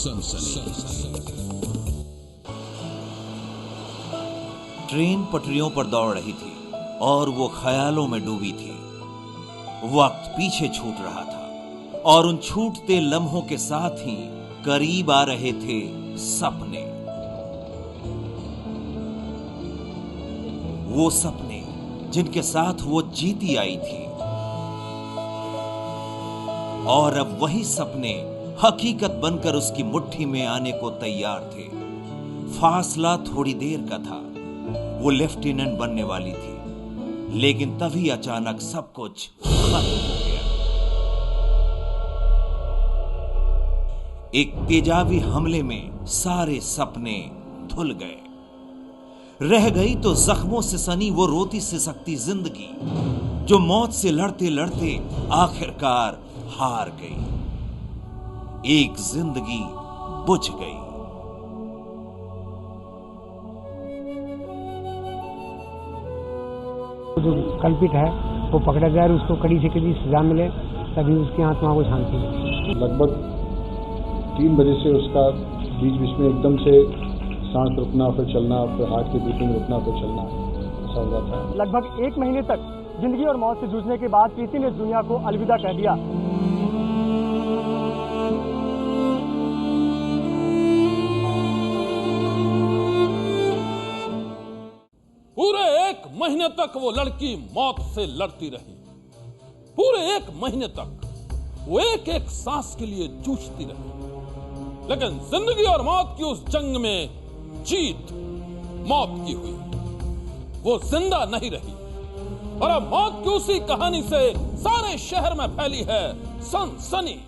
सनसनी। ट्रेन पटरियों पर दौड़ रही थी और वो ख्यालों में डूबी थी। वक्त पीछे छूट रहा था और उन छूटते लम्हों के साथ ही करीब आ रहे थे सपने। वो सपने जिनके साथ वो जीती आई थी, और अब वही सपने हकीकत बनकर उसकी मुट्ठी में आने को तैयार थे। फासला थोड़ी देर का था, वो लेफ्टिनेंट बनने वाली थी, लेकिन तभी अचानक सब कुछ खत्म हो गया। एक तेजाबी हमले में सारे सपने धुल गए। रह गई तो जख्मों से सनी वो रोती सिसकती जिंदगी, जो मौत से लड़ते लड़ते आखिरकार हार गई। एक जिंदगी बुझ गई। जो कल्पित है वो पकड़ा जाए और उसको कड़ी से कड़ी सजा मिले, तभी उसकी आत्मा को शांति मिले। लगभग 3 बजे से उसका बीच बीच में एकदम से सांस रुकना, फिर चलना, फिर हार्ट की बीटिंग रुकना, फिर चलना, ऐसा हो रहा था। लगभग 1 महीने तक जिंदगी और मौत से जूझने के बाद प्रीति ने दुनिया को अलविदा कह दिया। पूरे 1 महीने तक वो लड़की मौत से लड़ती रही। पूरे 1 महीने तक वो एक एक सांस के लिए जूझती रही, लेकिन जिंदगी और मौत की उस जंग में जीत मौत की हुई। वो जिंदा नहीं रही और अब मौत की उसी कहानी से सारे शहर में फैली है सनसनी।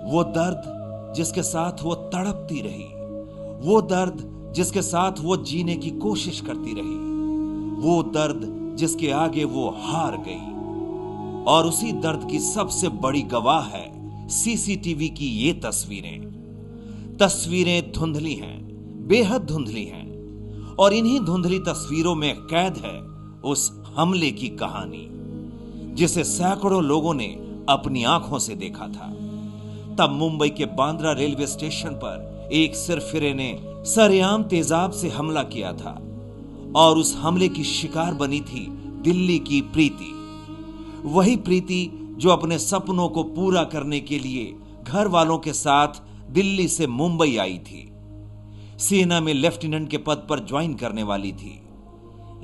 वो दर्द जिसके साथ वो तड़पती रही, वो दर्द जिसके साथ वो जीने की कोशिश करती रही, वो दर्द जिसके आगे वो हार गई। और उसी दर्द की सबसे बड़ी गवाह है सीसीटीवी की ये तस्वीरें। तस्वीरें धुंधली हैं, बेहद धुंधली हैं, और इन्हीं धुंधली तस्वीरों में कैद है उस हमले की कहानी, जिसे सैकड़ों लोगों ने अपनी आंखों से देखा था। तब मुंबई के बांद्रा रेलवे स्टेशन पर एक सिरफिरे ने सरेआम तेजाब से हमला किया था, और उस हमले की शिकार बनी थी दिल्ली की प्रीति। वही प्रीति जो अपने सपनों को पूरा करने के लिए घर वालों के साथ दिल्ली से मुंबई आई थी। सेना में लेफ्टिनेंट के पद पर ज्वाइन करने वाली थी,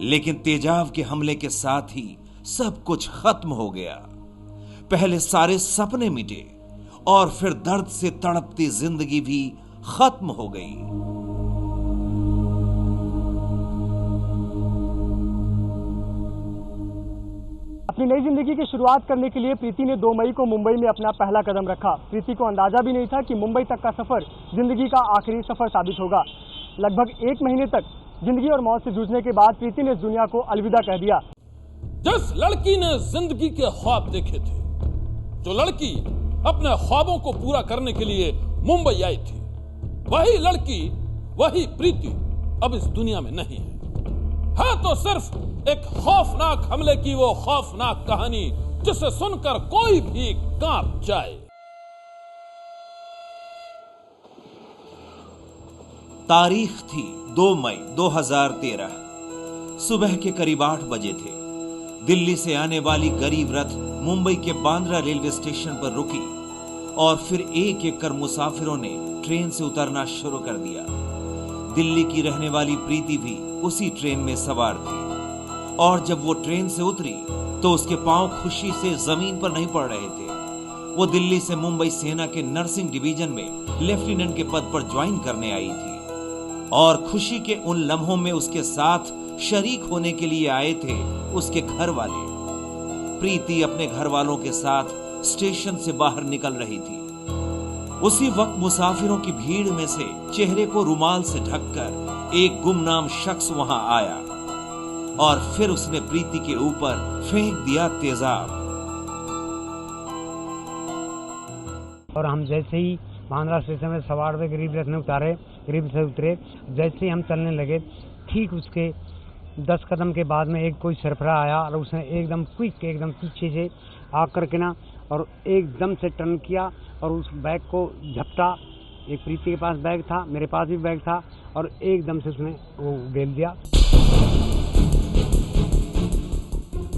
लेकिन तेजाब के हमले के साथ ही सब कुछ खत्म हो गया। पहले सारे सपने मिटे और फिर दर्द से तड़पती जिंदगी भी खत्म हो गई। अपनी नई जिंदगी की शुरुआत करने के लिए प्रीति ने 2 मई को मुंबई में अपना पहला कदम रखा। प्रीति को अंदाजा भी नहीं था कि मुंबई तक का सफर जिंदगी का आखिरी सफर साबित होगा। लगभग 1 महीने तक जिंदगी और मौत से जूझने के बाद प्रीति ने दुनिया को अलविदा कह दिया। जिस लड़की ने जिंदगी के ख्वाब देखे थे, जो लड़की अपने ख्वाबों को पूरा करने के लिए मुंबई आई थी, वही लड़की, वही प्रीति अब इस दुनिया में नहीं है। हाँ, तो सिर्फ एक खौफनाक हमले की वो खौफनाक कहानी जिसे सुनकर कोई भी कांप जाए। तारीख थी 2 मई 2013। सुबह के करीब 8 बजे थे। दिल्ली से आने वाली गरीब रथ मुंबई के बांद्रा रेलवे स्टेशन पर रुकी और फिर एक एक कर मुसाफिरों ने ट्रेन से उतरना शुरू कर दिया। दिल्ली की रहने वाली प्रीति भी उसी ट्रेन में सवार थी, और जब वो ट्रेन से उतरी तो उसके पांव खुशी से जमीन पर नहीं पड़ रहे थे। वो दिल्ली से मुंबई सेना के नर्सिंग डिवीजन में लेफ्टिनेंट के पद पर ज्वाइन करने आई थी, और खुशी के उन लम्हों में उसके साथ शरीक होने के लिए आए थे उसके घर वाले। प्रीति अपने घर वालों के साथ स्टेशन से बाहर निकल रही थी। उसी वक्त मुसाफिरों की भीड़ में से चेहरे को रुमाल से ढककर एक गुमनाम शख्स वहां आया, और फिर उसने प्रीति के ऊपर फेंक दिया तेजाब। और हम जैसे ही बांद्रा स्टेशन में सवार हुए, गरीब रथ में उतारे, गरीब से उतरे, जैसे ही हम चलने लगे, ठीक उसके 10 कदम के बाद में एक कोई सरफरा आया और उसने एकदम क्विक, एकदम पीछे से आकर के ना, और एकदम से टर्न किया और उस बैग को झपटा। एक प्रीति के पास बैग था, मेरे पास भी बैग था, और एकदम से उसने वो गेल दिया।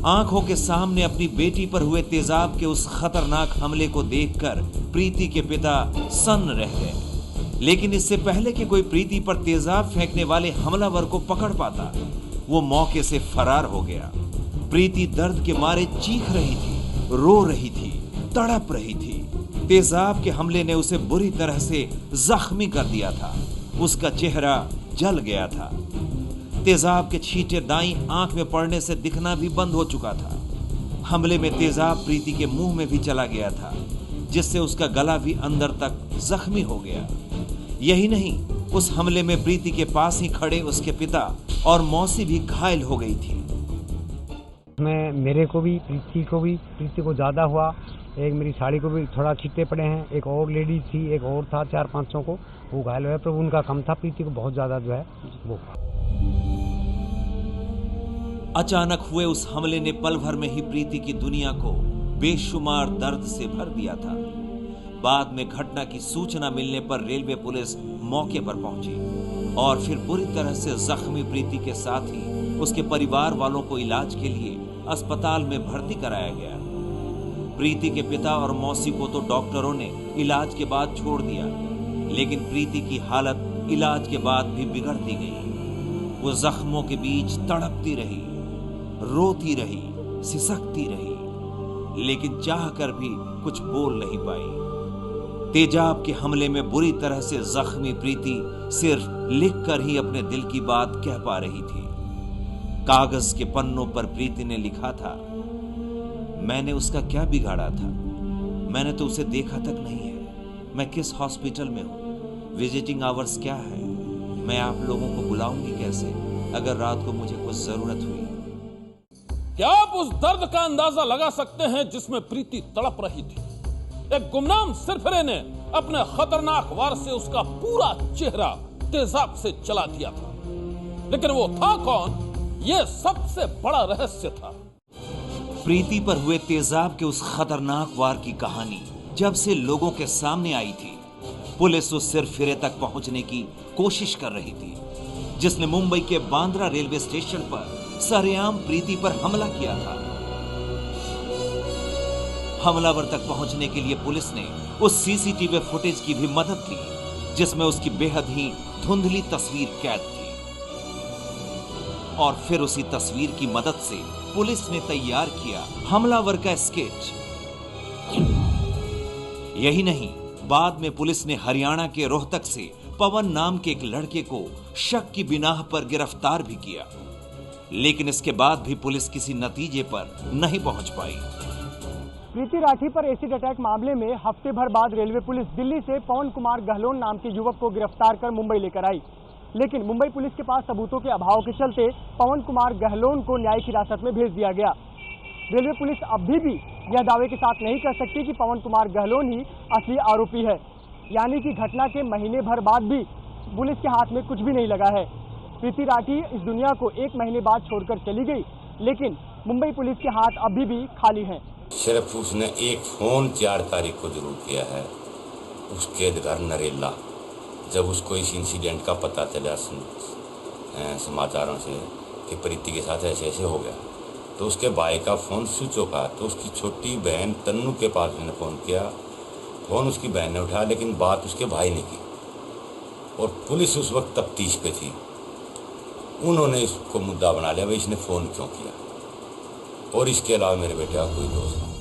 आंखों के सामने अपनी बेटी पर हुए तेजाब के उस खतरनाक हमले को देखकर प्रीति के पिता सन्न रह गए। लेकिन इससे पहले कि कोई प्रीति पर तेजाब फेंकने वाले हमलावर को पकड़ पाता, वो मौके से फरार हो गया। प्रीति दर्द के मारे चीख रही थी, रो रही थी, तड़प रही थी। तेजाब के हमले ने उसे बुरी तरह से जख्मी कर दिया था। उसका चेहरा जल गया था। तेजाब के छींटे दाईं आंख में पड़ने से दिखना भी बंद हो चुका था। हमले में तेजाब प्रीति के मुंह में भी चला गया था, जिससे उसका गला भी अंदर तक जख्मी हो गया। यही नहीं, उस हमले में प्रीति के पास ही खड़े उसके पिता और मौसी भी घायल हो गई थी। मेरे को भी, प्रीति को ज्यादा हुआ। एक मेरी साड़ी को भी थोड़ा छींटे पड़े हैं। एक और लेडी थी, एक और था, 400-500 को वो घायल हुआ, पर उनका कम था। प्रीति को बहुत ज्यादा जो है वो। अचानक हुए उस हमले ने पल भर में ही प्रीति की दुनिया को बेशुमार दर्द से भर दिया था। बाद में घटना की सूचना मिलने पर रेलवे पुलिस मौके पर पहुंची और फिर बुरी तरह से जख्मी प्रीति के साथ ही उसके परिवार वालों को इलाज के लिए अस्पताल में भर्ती कराया गया। प्रीति के पिता और मौसी को तो डॉक्टरों ने इलाज के बाद छोड़ दिया, लेकिन प्रीति की हालत इलाज के बाद भी बिगड़ती गई। वो जख्मों के बीच तड़पती रही, रोती रही, सिसकती रही, लेकिन चाहकर भी कुछ बोल नहीं पाई। तेजाब के हमले में बुरी तरह से जख्मी प्रीति सिर्फ लिखकर ही अपने दिल की बात कह पा रही थी। कागज के पन्नों पर प्रीति ने लिखा था, मैंने उसका क्या बिगाड़ा था? मैंने तो उसे देखा तक नहीं है। मैं किस हॉस्पिटल में हूं? विजिटिंग आवर्स क्या है? मैं आप लोगों को बुलाऊंगी कैसे अगर रात को मुझे कुछ जरूरत हुई? क्या आप उस दर्द का अंदाजा लगा सकते हैं जिसमें प्रीति तड़प रही थी? एक गुमनाम सिरफिरे ने अपने खतरनाक वार से उसका पूरा चेहरा तेजाब से जला दिया था। लेकिन वो था कौन? यह सबसे बड़ा रहस्य था। प्रीति पर हुए तेजाब के उस खतरनाक वार की कहानी जब से लोगों के सामने आई थी, पुलिस उस सिरफिरे तक पहुंचने की कोशिश कर रही थी, जिसने मुंबई के बांद्रा रेलवे स्टेशन पर सरेआम प्रीति पर हमला किया था। हमलावर तक पहुंचने के लिए पुलिस ने उस सीसीटीवी फुटेज की भी मदद ली, जिसमें उसकी बेहद ही धुंधली तस्वीर कैद थी। और फिर उसी तस्वीर की मदद से पुलिस ने तैयार किया हमलावर का स्केच। यही नहीं, बाद में पुलिस ने हरियाणा के रोहतक से पवन नाम के एक लड़के को शक की बिनाह पर गिरफ्तार भी किया, लेकिन इसके बाद भी पुलिस किसी नतीजे पर नहीं पहुंच पाई। प्रीति राठी पर एसिड अटैक मामले में हफ्ते भर बाद रेलवे पुलिस दिल्ली से पवन कुमार गहलोन नाम के युवक को गिरफ्तार कर मुंबई लेकर आई, लेकिन मुंबई पुलिस के पास सबूतों के अभाव के चलते पवन कुमार गहलोन को न्यायिक हिरासत में भेज दिया गया। रेलवे पुलिस अभी भी यह दावे के साथ नहीं कर सकती कि पवन कुमार गहलोन ही असली आरोपी है, यानी कि घटना के महीने भर बाद भी पुलिस के हाथ में कुछ भी नहीं लगा है। प्रीति राठी इस दुनिया को 1 महीने बाद छोड़कर चली गई, लेकिन मुंबई पुलिस के हाथ अभी भी खाली हैं। सिर्फ उसने एक फोन 4 तारीख को जरूर किया है उसके घर नरेला। जब उसको इस इंसिडेंट का पता चला समाचारों से कि प्रीति के साथ ऐसे ऐसे हो गया, तो उसके भाई का फोन स्विच ऑफ था। तो उसकी छोटी बहन तन्नू के पास मैंने फ़ोन किया, फ़ोन उसकी बहन ने उठाया, लेकिन बात उसके भाई ने की। और पुलिस उस वक्त तफ्तीश पे थी, उन्होंने इसको मुद्दा बना लिया, भाई इसने फ़ोन क्यों किया, और इसके अलावा मेरे बेटे का कोई दोस्त नहीं।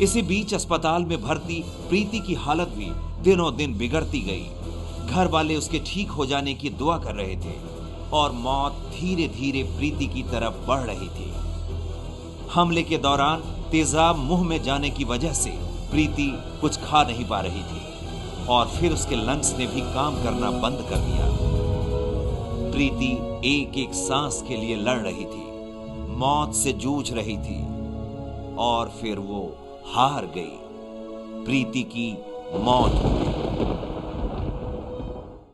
इसी बीच अस्पताल में भर्ती प्रीति की हालत भी दिनों दिन बिगड़ती गई। घर वाले उसके ठीक हो जाने की दुआ कर रहे थे और मौत धीरे धीरे प्रीति की तरफ बढ़ रही थी। हमले के दौरान तेजाब मुंह में जाने की वजह से प्रीति कुछ खा नहीं पा रही थी और फिर उसके लंग्स ने भी काम करना बंद कर दिया। प्रीति एक एक सांस के लिए लड़ रही थी, मौत से जूझ रही थी और फिर वो हार गई। प्रीति की मौत हो गई।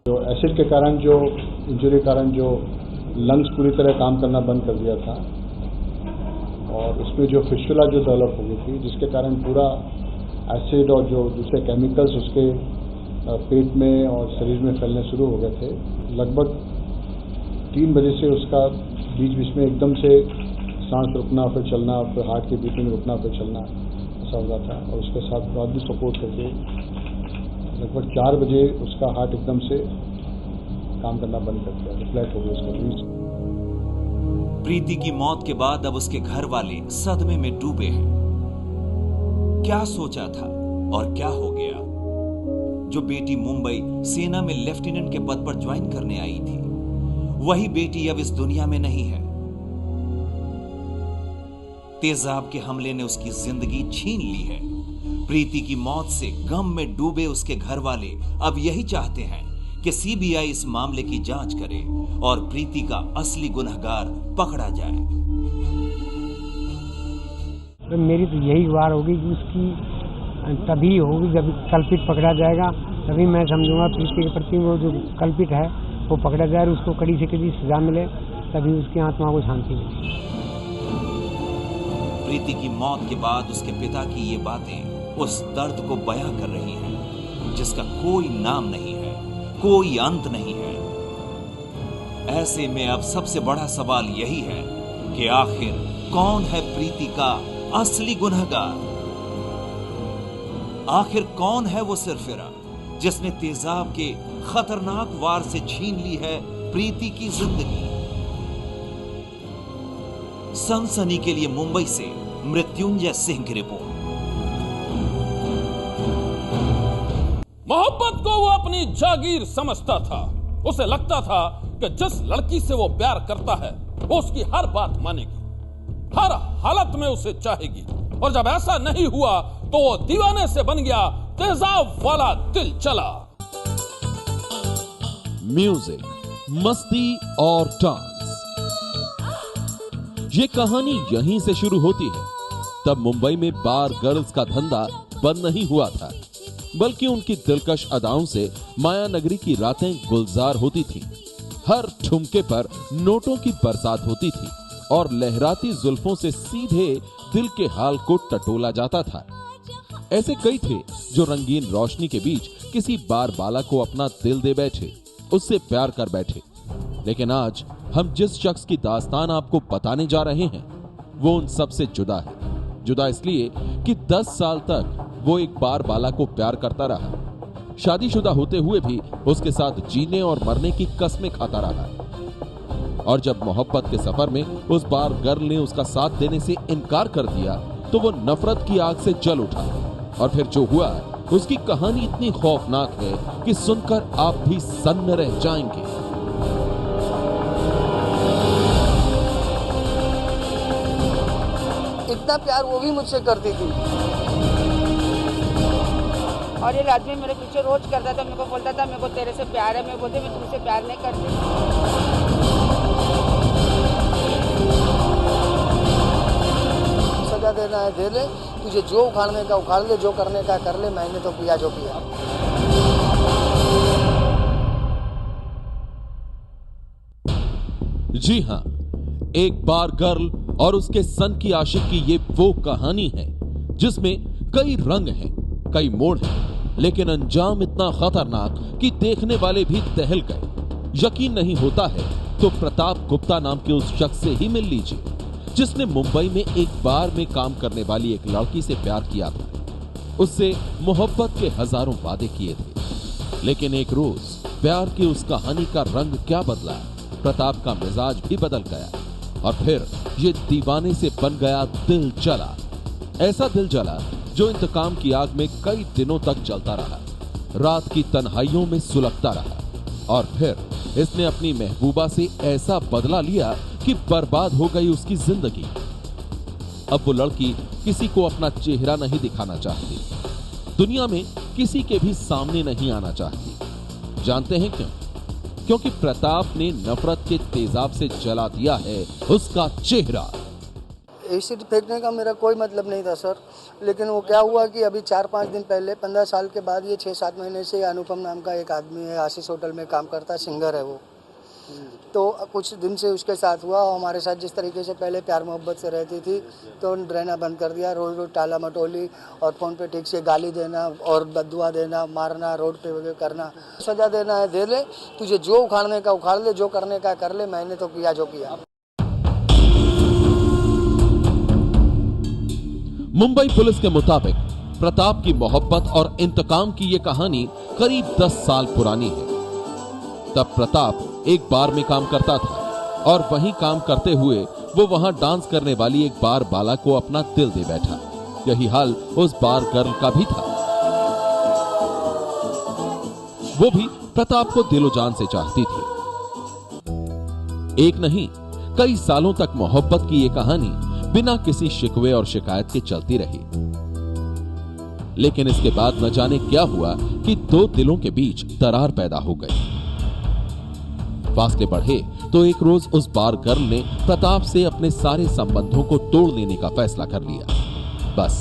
जो एसिड के कारण, जो इंजरी के कारण जो लंग्स पूरी तरह काम करना बंद कर दिया था, और उसमें जो फिस्टुला जो डेवलप हो गई थी, जिसके कारण पूरा एसिड और जो दूसरे केमिकल्स उसके पेट में और शरीर में फैलने शुरू हो गए थे। लगभग 3 बजे से उसका बीच बीच में एकदम से सांस रुकना, फिर चलना, फिर हार्ट की बीटिंग रुकना, फिर चलना, ऐसा हो रहा था। और उसके साथ बहुत भी सपोर्ट करके लगभग 4 बजे उसका हार्ट एकदम से काम करना बंद कर दिया, रिफ्लेक्ट हो गया उसका रीच। प्रीति की मौत के बाद अब उसके घर वाले सदमे में डूबे हैं। क्या सोचा था और क्या हो गया? जो बेटी मुंबई सेना में लेफ्टिनेंट के पद पर ज्वाइन करने आई थी, वही बेटी अब इस दुनिया में नहीं है। तेजाब के हमले ने उसकी जिंदगी छीन ली है। प्रीति की मौत से गम में डूबे उसके घर वाले अब यही चाहते हैं कि सीबीआई इस मामले की जांच करे और प्रीति का असली गुनहगार पकड़ा जाए। तो मेरी तो यही गुहार होगी कि उसकी तभी होगी जब कल्पित पकड़ा जाएगा, तभी मैं समझूंगा प्रीति के प्रति वो जो कल्पित है वो पकड़ा जाए और उसको कड़ी से कड़ी सजा मिले, तभी उसकी आत्मा को शांति मिले। प्रीति की मौत के बाद उसके पिता की ये बातें उस दर्द को बयां कर रही हैं, जिसका कोई नाम नहीं है, कोई अंत नहीं है। ऐसे में अब सबसे बड़ा सवाल यही है कि आखिर कौन है प्रीति का असली गुनहगार? आखिर कौन है वो सिरफिरा जिसने तेजाब के खतरनाक वार से छीन ली है प्रीति की जिंदगी? सनसनी के लिए मुंबई से मृत्युंजय सिंह की रिपोर्ट। मोहब्बत को वो अपनी जागीर समझता था। उसे लगता था कि जिस लड़की से वो प्यार करता है वो उसकी हर बात मानेगी, हर हालत में उसे चाहेगी। और जब ऐसा नहीं हुआ तो वो दीवाने से बन गया तेजाब वाला दिल चला। म्यूजिक, मस्ती और डांस, ये कहानी यहीं से शुरू होती है। तब मुंबई में बार गर्ल्स का धंधा बंद नहीं हुआ था, बल्कि उनकी दिलकश अदाओं से माया नगरी की रातें गुलजार होती थीं। हर ठुमके पर नोटों की बरसात होती थी और लहराती जुल्फों से सीधे दिल के हाल को टटोला जाता था। ऐसे कई थे जो रंगीन रोशनी के बीच किसी बार बाला को अपना दिल दे बैठे, उससे प्यार कर बैठे। लेकिन आज हम जिस शख्स की दास्तान आपको बताने जा रहे हैं वो उन सब से जुदा है। जुदा इसलिए कि 10 साल तक वो एक बार बाला को प्यार करता रहा, शादीशुदा होते हुए भी उसके साथ जीने और मरने की कस्में खाता रहा। और जब मोहब्बत के सफर में उस बार गर्ल ने उसका साथ देने से इनकार कर दिया तो वो नफरत की आग से जल उठा। और फिर जो हुआ उसकी कहानी इतनी खौफनाक है कि सुनकर आप भी सन्न रह जाएंगे। इतना प्यार वो भी मुझसे करती थी। और ये रात में मेरे पीछे रोज करता था, मेरे को बोलता था मेरे को तेरे से प्यार है। मैं बोलती मैं तुमसे प्यार नहीं करती। सजा देना है दे ले, तुझे जो उखाड़ने का उखाड़ ले, जो करने का कर ले, मैंने तो पिया जो पिया। जी हाँ, एक बार गर्ल और उसके सन की आशिक की ये वो कहानी है जिसमें कई रंग हैं, कई मोड़ हैं, लेकिन अंजाम इतना खतरनाक कि देखने वाले भी दहल गए। यकीन नहीं होता है तो प्रताप गुप्ता नाम के उस शख्स से ही मिल लीजिए, जिसने मुंबई में एक बार में काम करने वाली एक लड़की से प्यार किया था। उससे मोहब्बत के हजारों वादे किए थे, लेकिन एक रोज प्यार की उस कहानी का रंग क्या बदला, प्रताप का मिजाज भी बदल गया और फिर ये दीवाने से बन गया दिल जला। ऐसा दिल जला जो इंतकाम की आग में कई दिनों तक जलता रहा, रात की तन्हाइयों में सुलगता रहा। और फिर इसने अपनी महबूबा से ऐसा बदला लिया कि बर्बाद हो गई उसकी जिंदगी। अब वो लड़की किसी को अपना चेहरा नहीं दिखाना चाहती, दुनिया में किसी के भी सामने नहीं आना चाहती। जानते हैं क्यों? क्योंकि प्रताप ने नफरत के तेजाब से जला दिया है उसका चेहरा। एसिड फेंकने का मेरा कोई मतलब नहीं था सर, लेकिन वो क्या हुआ कि अभी 4-5 दिन पहले 15 साल के बाद ये 6-7 महीने से अनुपम नाम का एक आदमी है, आशीष होटल में काम करता है, सिंगर है वो। तो कुछ दिन से उसके साथ हुआ। हमारे साथ जिस तरीके से पहले प्यार मोहब्बत से रहती थी तो रहना बंद कर दिया। रोज़ रोज़ टाला मटोली और फ़ोन पे ठीक से गाली देना और बददुआ देना, मारना, रोड पे वगैरह करना। सज़ा देना है दे ले, तुझे जो उखाड़ने का उखाड़ ले, जो करने का कर ले, मैंने तो किया जो किया। मुंबई पुलिस के मुताबिक प्रताप की मोहब्बत और इंतकाम की ये कहानी करीब 10 साल पुरानी है। तब प्रताप एक बार में काम करता था और वहीं काम करते हुए वो वहां डांस करने वाली एक बार बाला को अपना दिल दे बैठा। यही हाल उस बार गर्ल का भी था। वो भी प्रताप को दिलो जान से चाहती थी। एक नहीं, कई सालों तक मोहब्बत की ये कहानी बिना किसी शिकवे और शिकायत के चलती रही। लेकिन इसके बाद न जाने क्या हुआ कि दो दिलों के बीच दरार पैदा हो गई। फासले बढ़े तो एक रोज उस बार गर्ल ने प्रताप से अपने सारे संबंधों को तोड़ देने का फैसला कर लिया। बस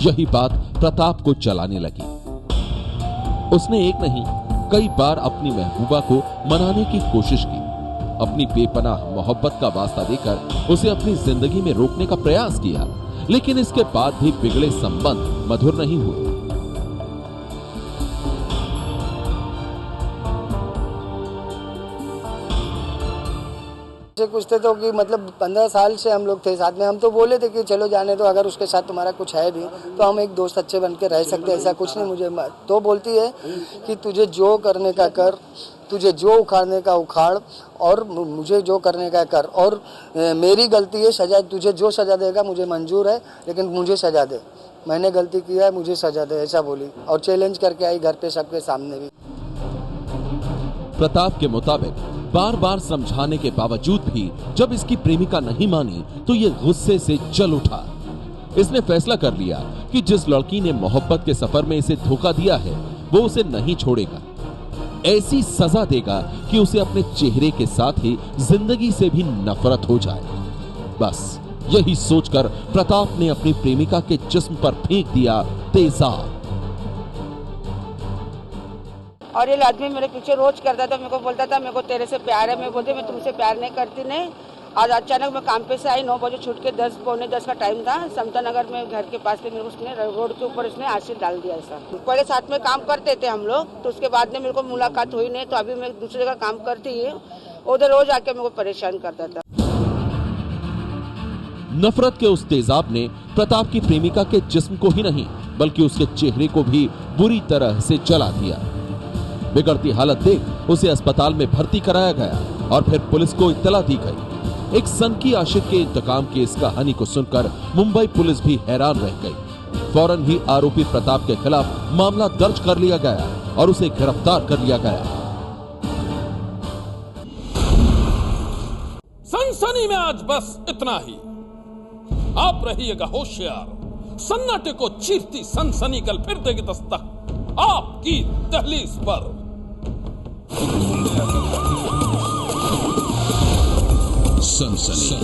यही बात प्रताप को चलाने लगी। उसने एक नहीं, कई बार अपनी महबूबा को मनाने की कोशिश की। अपनी बेपनाह मोहब्बत का वास्ता देकर उसे अपनी जिंदगी में रोकने का प्रयास किया, लेकिन इसके बाद भी बिगड़े संबंध मधुर नहीं हुए। कुछ थे तो कि मतलब 15 साल से हम लोग थे साथ में। हम तो बोले थे कि चलो जाने दो, अगर उसके साथ तुम्हारा कुछ है भी तो हम एक दोस्त अच्छे बन के रह सकते, ऐसा कुछ नहीं। मुझे तो बोलती है कि तुझे जो करने का कर, तुझे जो उखाड़ने का उखाड़ और मुझे जो करने का कर, और मेरी गलती है, सजा तुझे जो सजा देगा मुझे मंजूर है, लेकिन मुझे सजा दे, मैंने गलती किया है, मुझे सजा दे, ऐसा बोली। और चैलेंज करके आई घर पे सबके सामने भी। प्रताप के मुताबिक बार बार समझाने के बावजूद भी जब इसकी प्रेमिका नहीं मानी तो ये गुस्से से जल उठा। इसने फैसला कर लिया कि जिस लड़की ने मोहब्बत के सफर में इसे धोखा दिया है वो उसे नहीं छोड़ेगा। ऐसी सजा देगा कि उसे अपने चेहरे के साथ ही जिंदगी से भी नफरत हो जाए। बस यही सोचकर प्रताप ने अपनी प्रेमिका के जिस्म पर फेंक दिया तेजाब। और ये आदमी मेरे पीछे रोज करता था, मेरे को बोलता था मेरे को तेरे से प्यार है। मैं बोलती मैं तुमसे प्यार नहीं करती नहीं। आज अचानक मैं काम पे से आई, 9 बजे छूट के 10 पौने 10 का टाइम था। समता नगर में घर के पास पे मेरे को उसने रोड के ऊपर उसने एसिड डाल दिया। ऐसा पहले साथ में काम करते थे हम लोग, तो उसके बाद में मेरे को मुलाकात हुई नहीं। तो अभी मैं दूसरी जगह काम करती है, उधर रोज आके मेरे को परेशान करता था। नफरत के उस तेजाब ने प्रताप की प्रेमिका के जिस्म को ही नहीं बल्कि उसके चेहरे को भी बुरी तरह से जला दिया। बिगड़ती हालत देख उसे अस्पताल में भर्ती कराया गया और फिर पुलिस को इत्तला दी गई। एक सनकी आशिक के इंतकाम की इस कहानी को सुनकर मुंबई पुलिस भी हैरान रह गई। फौरन ही आरोपी प्रताप के खिलाफ मामला दर्ज कर लिया गया और उसे गिरफ्तार कर लिया गया। सनसनी में आज बस इतना ही। आप रहिएगा होशियार। सन्नाटे को चीरती सनसनी कल फिर देगी दस्तक आपकी दहलीज पर। सनसनी